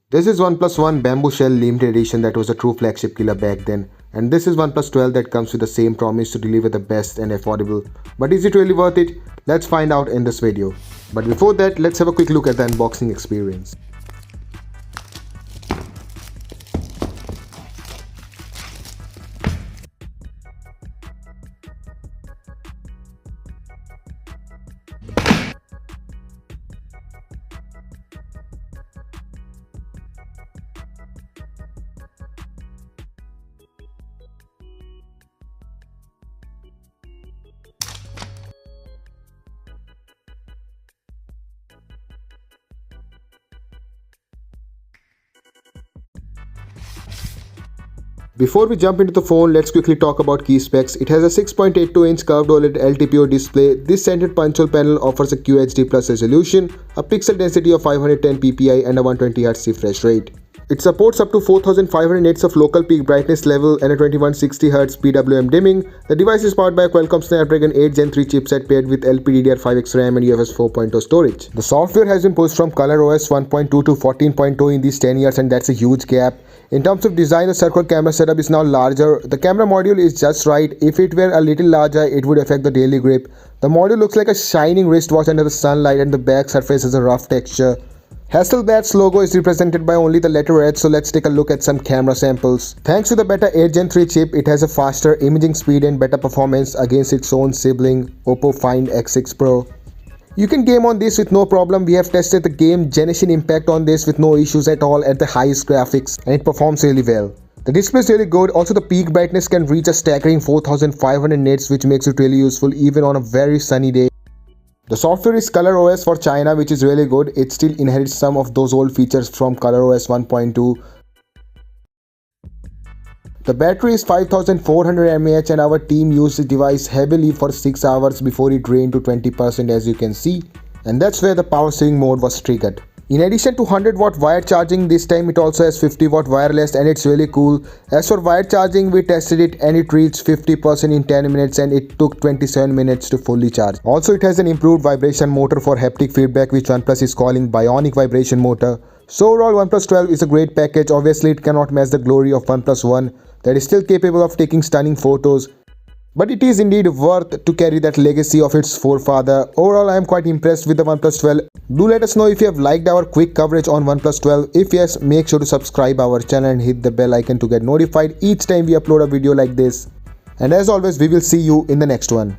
This is OnePlus One Bamboo Shell Limited Edition that was a true flagship killer back then. And this is OnePlus 12 that comes with the same promise to deliver the best and affordable. But is it really worth it? Let's find out in this video. But before that, let's have a quick look at the unboxing experience. Before we jump into the phone, let's quickly talk about key specs. It has a 6.82-inch curved OLED LTPO display. This centered punch-hole panel offers a QHD plus resolution, a pixel density of 510 ppi and a 120Hz refresh rate. It supports up to 4500 nits of local peak brightness level and a 2160Hz PWM dimming. The device is powered by a Qualcomm Snapdragon 8 Gen 3 chipset paired with LPDDR5X RAM and UFS 4.0 storage. The software has been pushed from ColorOS 1.2 to 14.2 in these 10 years, and that's a huge gap. In terms of design, the circular camera setup is now larger. The camera module is just right. If it were a little larger, it would affect the daily grip. The module looks like a shining wristwatch under the sunlight, and the back surface has a rough texture. Hasselblad's logo is represented by only the letter H, so let's take a look at some camera samples. Thanks to the Beta 8 Gen 3 chip, it has a faster imaging speed and better performance against its own sibling, Oppo Find X6 Pro. You can game on this with no problem. We have tested the game Genshin Impact on this with no issues at all at the highest graphics, and it performs really well. The display is really good. Also, the peak brightness can reach a staggering 4500 nits, which makes it really useful even on a very sunny day. The software is ColorOS for China, which is really good. It still inherits some of those old features from ColorOS 1.2. The battery is 5400 mAh and our team used the device heavily for 6 hours before it drained to 20%, as you can see. And that's where the power saving mode was triggered. In addition to 100-watt wired charging, this time it also has 50-watt wireless, and it's really cool. As for wired charging, we tested it and it reached 50% in 10 minutes and it took 27 minutes to fully charge. Also, it has an improved vibration motor for haptic feedback, which OnePlus is calling bionic vibration motor. So overall, OnePlus 12 is a great package. Obviously, it cannot match the glory of OnePlus One that is still capable of taking stunning photos. But it is indeed worth to carry that legacy of its forefather. Overall, I am quite impressed with the OnePlus 12. Do let us know if you have liked our quick coverage on OnePlus 12. If yes, make sure to subscribe our channel and hit the bell icon to get notified each time we upload a video like this. And as always, we will see you in the next one.